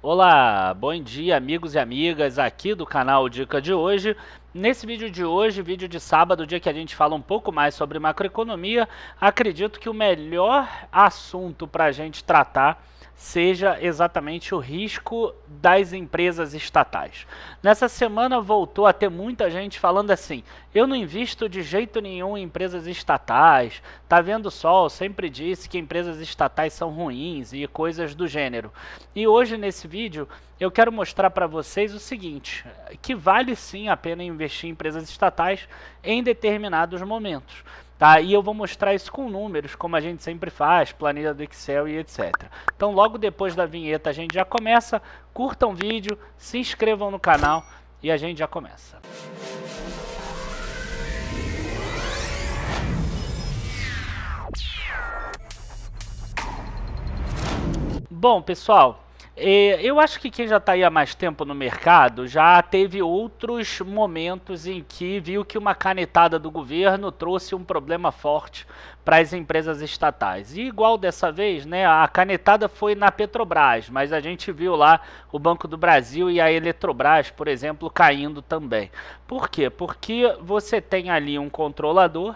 Olá, bom dia amigos e amigas aqui do canal Dica de hoje. Nesse vídeo de hoje, vídeo de sábado, dia que a gente fala um pouco mais sobre macroeconomia, acredito que o melhor assunto para a gente tratar seja exatamente o risco das empresas estatais. Nessa semana voltou a ter muita gente falando assim, eu não invisto de jeito nenhum em empresas estatais, tá vendo só, eu sempre disse que empresas estatais são ruins e coisas do gênero. E hoje nesse vídeo eu quero mostrar para vocês o seguinte, que vale sim a pena investir em empresas estatais em determinados momentos. Tá? E eu vou mostrar isso com números, como a gente sempre faz, planilha do Excel e etc. Então logo depois da vinheta a gente já começa, curtam o vídeo, se inscrevam no canal e a gente já começa. Bom, pessoal, eu acho que quem já está aí há mais tempo no mercado já teve outros momentos em que viu que uma canetada do governo trouxe um problema forte para as empresas estatais. E igual dessa vez, né, a canetada foi na Petrobras, mas a gente viu lá o Banco do Brasil e a Eletrobras, por exemplo, caindo também. Por quê? Porque você tem ali um controlador,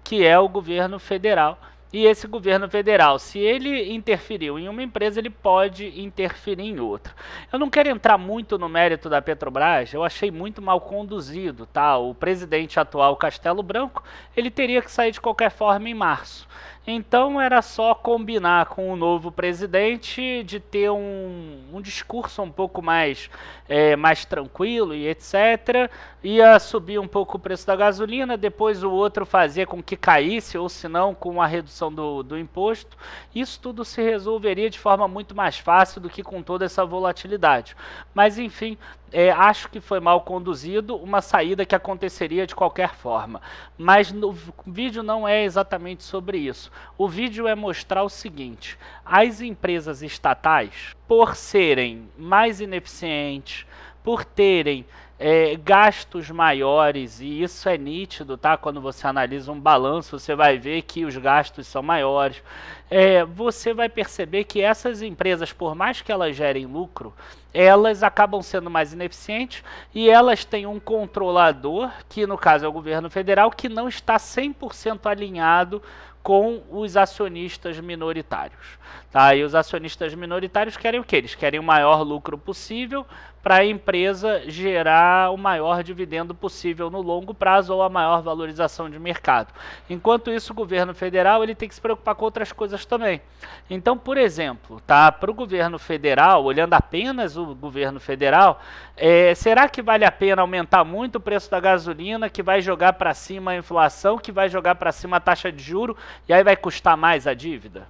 que é o governo federal. E esse governo federal, se ele interferiu em uma empresa, ele pode interferir em outra. Eu não quero entrar muito no mérito da Petrobras, eu achei muito mal conduzido, tá? O presidente atual, Castelo Branco, ele teria que sair de qualquer forma em março. Então era só combinar com o novo presidente de ter um discurso um pouco mais tranquilo e etc. Ia subir um pouco o preço da gasolina, depois o outro fazia com que caísse, ou se não, com a redução do imposto. Isso tudo se resolveria de forma muito mais fácil do que com toda essa volatilidade. Mas enfim, acho que foi mal conduzido, uma saída que aconteceria de qualquer forma. Mas o vídeo não é exatamente sobre isso. O vídeo é mostrar o seguinte, as empresas estatais, por serem mais ineficientes, por terem gastos maiores, e isso é nítido, tá? Quando você analisa um balanço, você vai ver que os gastos são maiores. Você vai perceber que essas empresas, por mais que elas gerem lucro, elas acabam sendo mais ineficientes e elas têm um controlador, que no caso é o governo federal, que não está 100% alinhado com os acionistas minoritários. Tá? E os acionistas minoritários querem o quê? Eles querem o maior lucro possível para a empresa gerar o maior dividendo possível no longo prazo ou a maior valorização de mercado. Enquanto isso, o governo federal ele tem que se preocupar com outras coisas também. Então, por exemplo, tá? Para o governo federal, olhando apenas o governo federal, será que vale a pena aumentar muito o preço da gasolina, que vai jogar para cima a inflação, que vai jogar para cima a taxa de juros, e aí vai custar mais a dívida?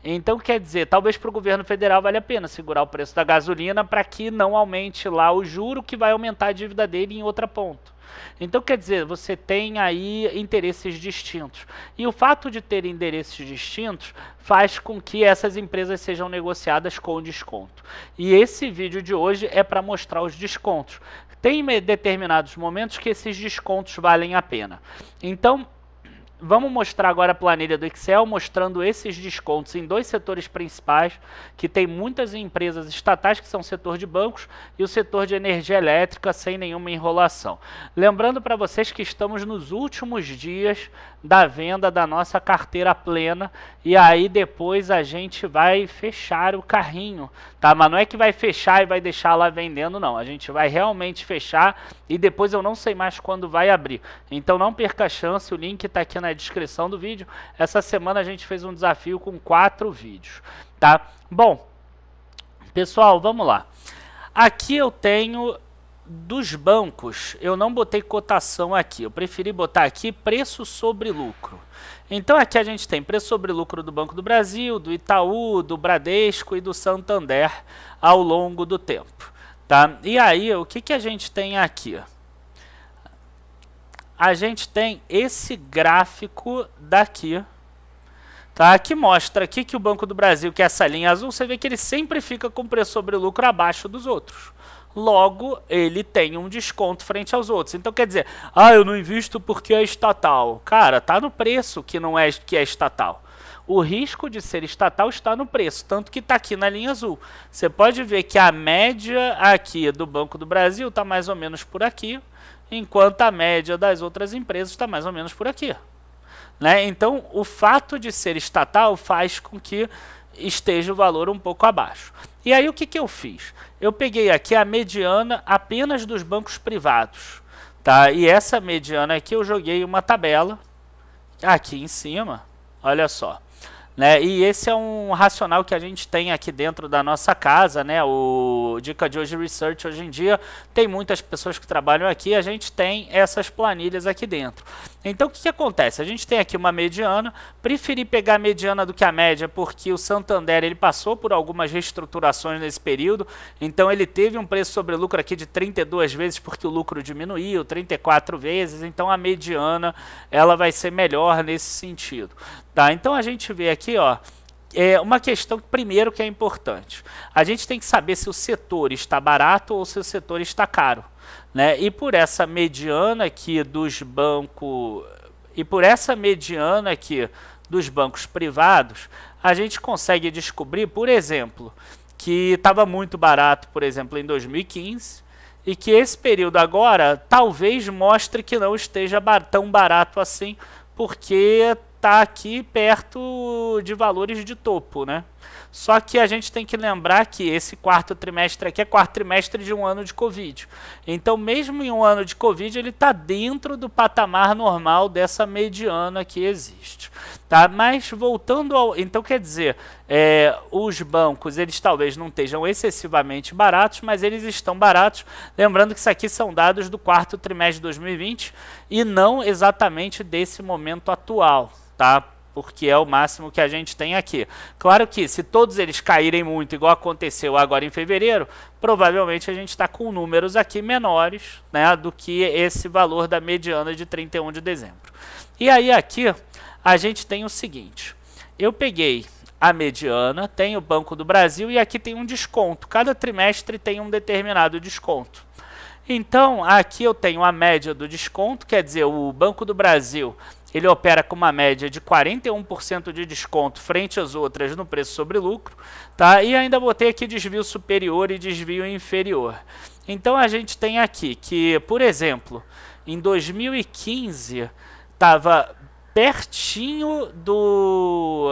Então, quer dizer, talvez para o governo federal vale a pena segurar o preço da gasolina para que não aumente lá o juro, que vai aumentar a dívida dele em outra ponta. Então, quer dizer, você tem aí interesses distintos. E o fato de ter interesses distintos faz com que essas empresas sejam negociadas com desconto. E esse vídeo de hoje é para mostrar os descontos. Tem determinados momentos que esses descontos valem a pena. Então, vamos mostrar agora a planilha do Excel, mostrando esses descontos em dois setores principais, que tem muitas empresas estatais, que são o setor de bancos e o setor de energia elétrica, sem nenhuma enrolação. Lembrando para vocês que estamos nos últimos dias da venda da nossa carteira plena, e aí depois a gente vai fechar o carrinho, tá? Mas não é que vai fechar e vai deixar lá vendendo, não. A gente vai realmente fechar e depois eu não sei mais quando vai abrir. Então não perca a chance, o link está aqui na descrição do vídeo. Essa semana a gente fez um desafio com 4 vídeos, tá? Bom, pessoal, vamos lá. Aqui eu tenho dos bancos, eu não botei cotação aqui, eu preferi botar aqui preço sobre lucro. Então aqui a gente tem preço sobre lucro do Banco do Brasil, do Itaú, do Bradesco e do Santander ao longo do tempo, tá? E aí, o que a gente tem aqui? A gente tem esse gráfico daqui, tá? Que mostra aqui que o Banco do Brasil, que é essa linha azul, você vê que ele sempre fica com preço sobre lucro abaixo dos outros. Logo, ele tem um desconto frente aos outros. Então, quer dizer, eu não invisto porque é estatal. Cara, tá no preço que não é que é estatal. o risco de ser estatal está no preço, tanto que está aqui na linha azul. Você pode ver que a média aqui do Banco do Brasil está mais ou menos por aqui, enquanto a média das outras empresas está mais ou menos por aqui. Né? Então, o fato de ser estatal faz com que esteja o valor um pouco abaixo. E aí, o que eu fiz? Eu peguei aqui a mediana apenas dos bancos privados. Tá? E essa mediana aqui eu joguei uma tabela aqui em cima, olha só. Né? E esse é um racional que a gente tem aqui dentro da nossa casa, né? O Dica de Hoje Research, hoje em dia, tem muitas pessoas que trabalham aqui, a gente tem essas planilhas aqui dentro. Então, o que acontece? A gente tem aqui uma mediana, preferi pegar a mediana do que a média, porque o Santander ele passou por algumas reestruturações nesse período, então ele teve um preço sobre lucro aqui de 32 vezes, porque o lucro diminuiu, 34 vezes, então a mediana ela vai ser melhor nesse sentido. Tá? Então, a gente vê aqui, ó, uma questão primeiro que é importante. A gente tem que saber se o setor está barato ou se o setor está caro. Né? E por essa mediana aqui dos bancos, privados, a gente consegue descobrir, por exemplo, que estava muito barato, por exemplo, em 2015, e que esse período agora talvez mostre que não esteja tão barato assim, porque está aqui perto de valores de topo, né? Só que a gente tem que lembrar que esse quarto trimestre aqui é quarto trimestre de um ano de Covid. Então, mesmo em um ano de Covid, ele está dentro do patamar normal dessa mediana que existe. Tá? Mas, voltando ao... Então, quer dizer, os bancos, eles talvez não estejam excessivamente baratos, mas eles estão baratos. Lembrando que isso aqui são dados do quarto trimestre de 2020 e não exatamente desse momento atual, tá? Porque é o máximo que a gente tem aqui. Claro que se todos eles caírem muito, igual aconteceu agora em fevereiro, provavelmente a gente está com números aqui menores, né, do que esse valor da mediana de 31 de dezembro. E aí aqui a gente tem o seguinte, eu peguei a mediana, tem o Banco do Brasil e aqui tem um desconto. Cada trimestre tem um determinado desconto. Então, aqui eu tenho a média do desconto, quer dizer, o Banco do Brasil ele opera com uma média de 41% de desconto frente às outras no preço sobre lucro, tá? E ainda botei aqui desvio superior e desvio inferior. Então, a gente tem aqui que, por exemplo, em 2015, estava pertinho do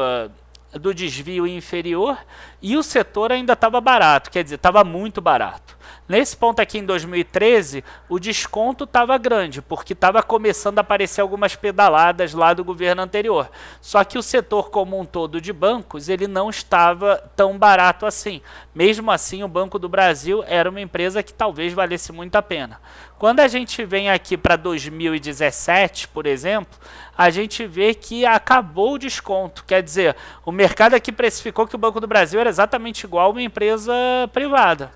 desvio inferior e o setor ainda estava barato, quer dizer, estava muito barato. Nesse ponto aqui em 2013, o desconto estava grande, porque estava começando a aparecer algumas pedaladas lá do governo anterior. Só que o setor como um todo de bancos, ele não estava tão barato assim. Mesmo assim, o Banco do Brasil era uma empresa que talvez valesse muito a pena. Quando a gente vem aqui para 2017, por exemplo, a gente vê que acabou o desconto. Quer dizer, o mercado aqui precificou que o Banco do Brasil era exatamente igual a uma empresa privada.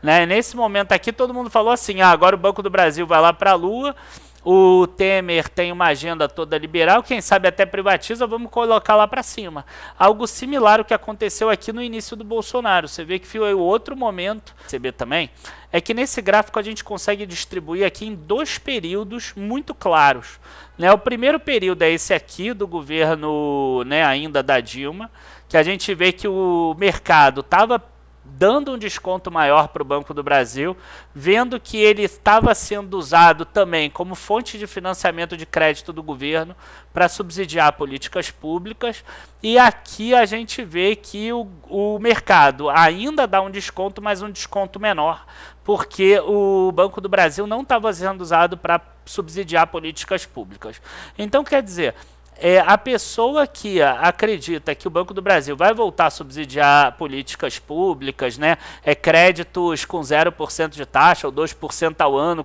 Né? Nesse momento aqui, todo mundo falou assim, agora o Banco do Brasil vai lá para a Lua, o Temer tem uma agenda toda liberal, quem sabe até privatiza, vamos colocar lá para cima. Algo similar ao que aconteceu aqui no início do Bolsonaro. Você vê que foi o outro momento, perceber também, é que nesse gráfico a gente consegue distribuir aqui em dois períodos muito claros. Né? O primeiro período é esse aqui do governo, né, ainda da Dilma, que a gente vê que o mercado estava dando um desconto maior para o Banco do Brasil, vendo que ele estava sendo usado também como fonte de financiamento de crédito do governo para subsidiar políticas públicas, e aqui a gente vê que o mercado ainda dá um desconto, mas um desconto menor, porque o Banco do Brasil não estava sendo usado para subsidiar políticas públicas. Então, quer dizer, a pessoa que acredita que o Banco do Brasil vai voltar a subsidiar políticas públicas, né, créditos com 0% de taxa ou 2% ao ano,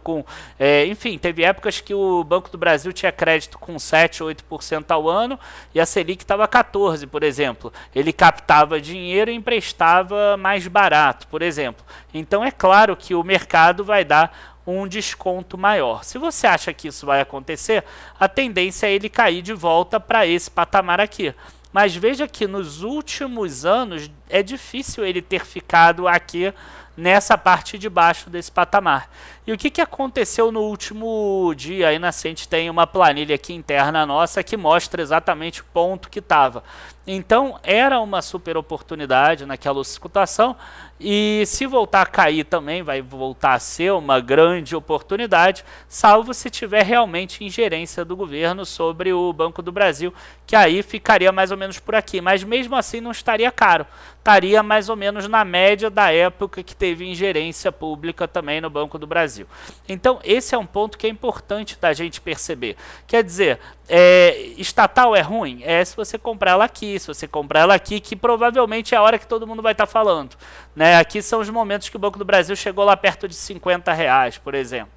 enfim, teve épocas que o Banco do Brasil tinha crédito com 7% ou 8% ao ano e a Selic estava 14%, por exemplo. Ele captava dinheiro e emprestava mais barato, por exemplo. Então é claro que o mercado vai dar um desconto maior. Se você acha que isso vai acontecer, a tendência é ele cair de volta para esse patamar aqui. Mas veja que nos últimos anos é difícil ele ter ficado aqui nessa parte de baixo desse patamar. E o que aconteceu no último dia? Aí a gente tem uma planilha aqui interna nossa que mostra exatamente o ponto que estava. Então, era uma super oportunidade naquela situação, e se voltar a cair também, vai voltar a ser uma grande oportunidade, salvo se tiver realmente ingerência do governo sobre o Banco do Brasil, que aí ficaria mais ou menos por aqui, mas mesmo assim não estaria caro, estaria mais ou menos na média da época que teve ingerência pública também no Banco do Brasil. Então, esse é um ponto que é importante da gente perceber. Quer dizer, estatal é ruim? Se você comprar ela aqui, se você comprar ela aqui, que provavelmente é a hora que todo mundo vai estar falando, né? Aqui são os momentos que o Banco do Brasil chegou lá perto de R$50, por exemplo,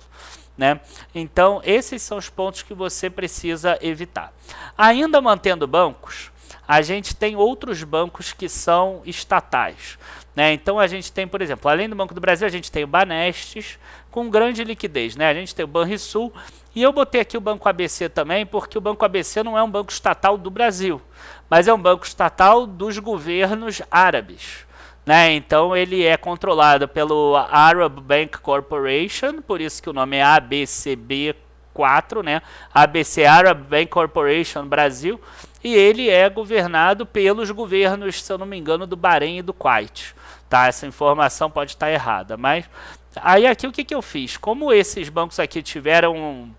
né? Então, esses são os pontos que você precisa evitar. Ainda mantendo bancos, a gente tem outros bancos que são estatais, né? Então, a gente tem, por exemplo, além do Banco do Brasil, a gente tem o Banestes, com grande liquidez, né? A gente tem o Banrisul, e eu botei aqui o Banco ABC também, porque o Banco ABC não é um banco estatal do Brasil, mas é um banco estatal dos governos árabes, né? Então ele é controlado pelo Arab Bank Corporation, por isso que o nome é ABCB4, né? ABC Arab Bank Corporation Brasil, e ele é governado pelos governos, se eu não me engano, do Bahrein e do Kuwait. Tá? Essa informação pode estar errada, mas aí aqui o que eu fiz? Como esses bancos aqui tiveram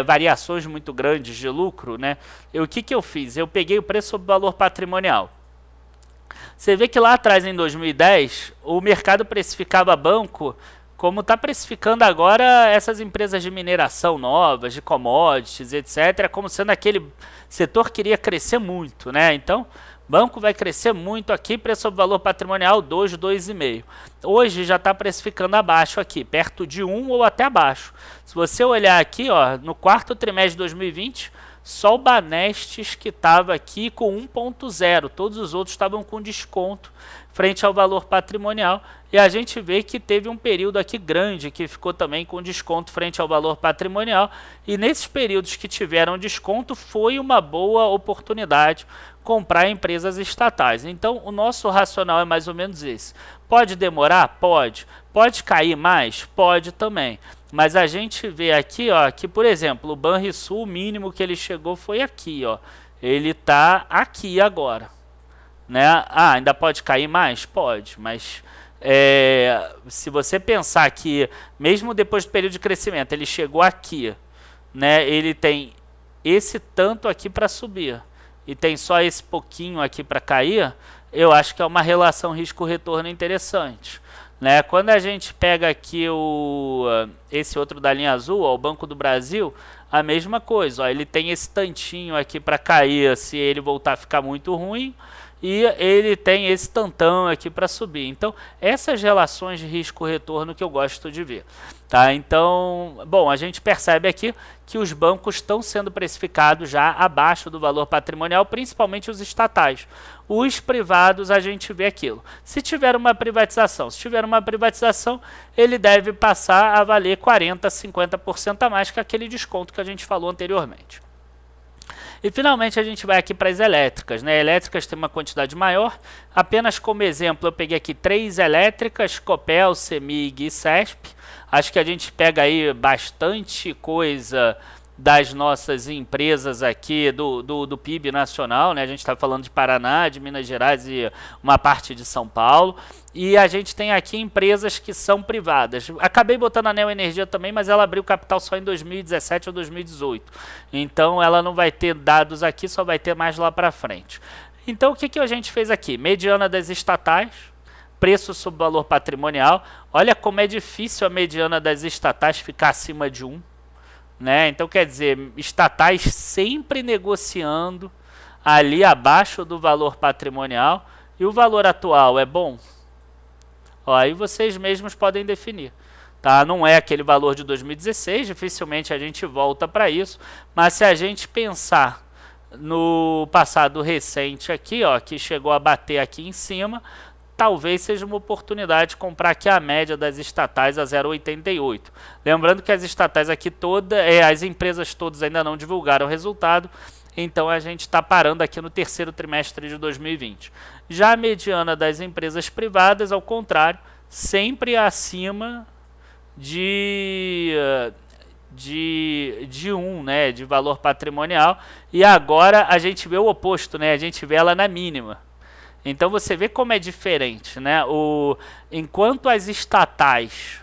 variações muito grandes de lucro, né? O que eu fiz? Eu peguei o preço sobre valor patrimonial. Você vê que lá atrás, em 2010, o mercado precificava banco como está precificando agora essas empresas de mineração novas, de commodities, etc., como sendo aquele setor que iria crescer muito, né? Então, banco vai crescer muito aqui, preço sobre valor patrimonial 2, 2,5. Hoje já está precificando abaixo aqui, perto de 1 ou até abaixo. Se você olhar aqui, ó, no quarto trimestre de 2020, só o Banestes que estava aqui com 1,0, todos os outros estavam com desconto frente ao valor patrimonial, e a gente vê que teve um período aqui grande que ficou também com desconto frente ao valor patrimonial, e nesses períodos que tiveram desconto foi uma boa oportunidade comprar empresas estatais. Então o nosso racional é mais ou menos esse. Pode demorar? Pode. Pode cair mais? Pode também. Mas a gente vê aqui, ó, que por exemplo o Banrisul, o mínimo que ele chegou foi aqui, ó. Ele está aqui agora, né? Ainda pode cair mais? Pode, mas se você pensar que mesmo depois do período de crescimento ele chegou aqui, né? Ele tem esse tanto aqui para subir e tem só esse pouquinho aqui para cair, eu acho que é uma relação risco-retorno interessante, né? Quando a gente pega aqui esse outro da linha azul, ó, o Banco do Brasil, a mesma coisa, ó, ele tem esse tantinho aqui para cair se ele voltar a ficar muito ruim, e ele tem esse tantão aqui para subir. Então, essas relações de risco-retorno que eu gosto de ver. Tá? Então, bom, a gente percebe aqui que os bancos estão sendo precificados já abaixo do valor patrimonial, principalmente os estatais. Os privados, a gente vê aquilo. Se tiver uma privatização, ele deve passar a valer 40%, 50% a mais que aquele desconto que a gente falou anteriormente. E finalmente a gente vai aqui para as elétricas, né? Elétricas tem uma quantidade maior. Apenas como exemplo eu peguei aqui 3 elétricas, Copel, CEMIG e CESP. Acho que a gente pega aí bastante coisa das nossas empresas aqui do PIB nacional, né? A gente está falando de Paraná, de Minas Gerais e uma parte de São Paulo. E a gente tem aqui empresas que são privadas. Acabei botando a Neoenergia também, mas ela abriu capital só em 2017 ou 2018. Então ela não vai ter dados aqui, só vai ter mais lá para frente. Então o que a gente fez aqui? Mediana das estatais, preço sobre valor patrimonial. Olha como é difícil a mediana das estatais ficar acima de 1. Né? Então quer dizer, estatais sempre negociando ali abaixo do valor patrimonial. E o valor atual é bom? Ó, aí vocês mesmos podem definir. Tá? Não é aquele valor de 2016, dificilmente a gente volta para isso, mas se a gente pensar no passado recente aqui, ó, que chegou a bater aqui em cima, talvez seja uma oportunidade de comprar aqui a média das estatais a 0,88. Lembrando que as estatais aqui todas, as empresas todas ainda não divulgaram o resultado, então a gente está parando aqui no terceiro trimestre de 2020. Já a mediana das empresas privadas, ao contrário, sempre acima de 1, né, de valor patrimonial, e agora a gente vê o oposto, né, a gente vê ela na mínima. Então você vê como é diferente, né? Enquanto as estatais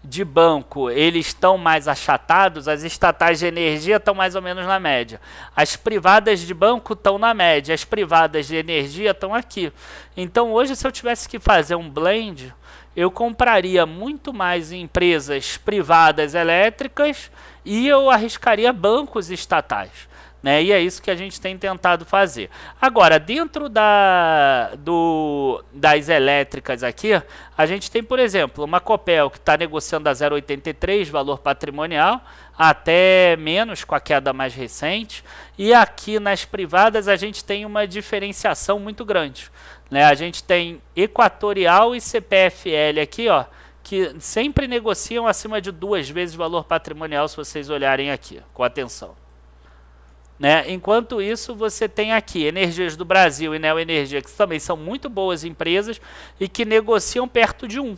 de banco eles estão mais achatados, as estatais de energia estão mais ou menos na média. As privadas de banco estão na média, as privadas de energia estão aqui. Então hoje, se eu tivesse que fazer um blend, eu compraria muito mais empresas privadas elétricas e eu arriscaria bancos estatais. Né? E é isso que a gente tem tentado fazer. Agora, dentro das elétricas aqui, a gente tem, por exemplo, uma Copel que está negociando a 0,83 valor patrimonial, até menos com a queda mais recente. E aqui nas privadas a gente tem uma diferenciação muito grande. Né? A gente tem Equatorial e CPFL aqui, ó, que sempre negociam acima de 2 vezes o valor patrimonial, se vocês olharem aqui, com atenção. Né? Enquanto isso, você tem aqui Energias do Brasil e Neoenergia, que também são muito boas empresas e que negociam perto de 1.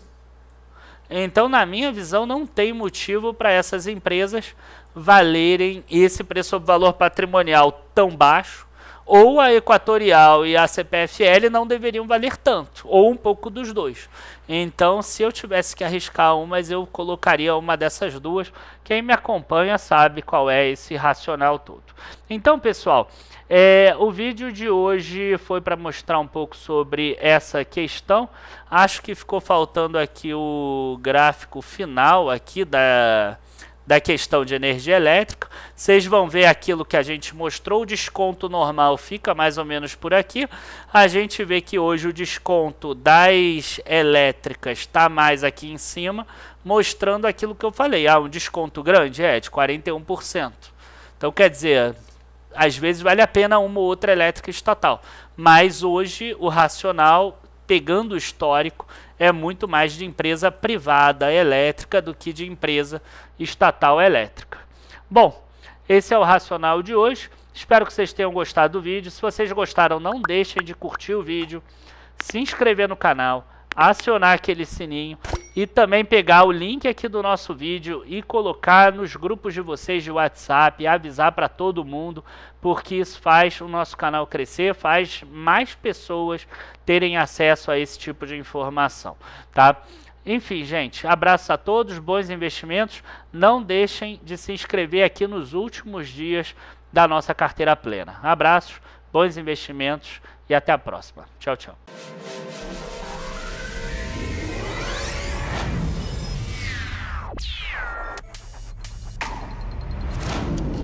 Então, na minha visão, não tem motivo para essas empresas valerem esse preço sobre valor patrimonial tão baixo, ou a Equatorial e a CPFL não deveriam valer tanto, ou um pouco dos dois. Então, se eu tivesse que arriscar umas, eu colocaria uma dessas duas. Quem me acompanha sabe qual é esse racional todo. Então, pessoal, o vídeo de hoje foi para mostrar um pouco sobre essa questão. Acho que ficou faltando aqui o gráfico final aqui da questão de energia elétrica. Vocês vão ver aquilo que a gente mostrou, o desconto normal fica mais ou menos por aqui. A gente vê que hoje o desconto das elétricas está mais aqui em cima, mostrando aquilo que eu falei. Um desconto grande? De 41%. Então, quer dizer, às vezes vale a pena uma ou outra elétrica estatal. Mas hoje o racional, pegando o histórico, é muito mais de empresa privada elétrica do que de empresa estatal elétrica. Bom, esse é o racional de hoje. Espero que vocês tenham gostado do vídeo. Se vocês gostaram, não deixem de curtir o vídeo, se inscrever no canal, acionar aquele sininho e também pegar o link aqui do nosso vídeo e colocar nos grupos de vocês de WhatsApp, avisar para todo mundo, porque isso faz o nosso canal crescer, faz mais pessoas terem acesso a esse tipo de informação, tá? Enfim, gente, abraço a todos, bons investimentos. Não deixem de se inscrever aqui nos últimos dias da nossa carteira plena. Abraços, bons investimentos e até a próxima. Tchau, tchau.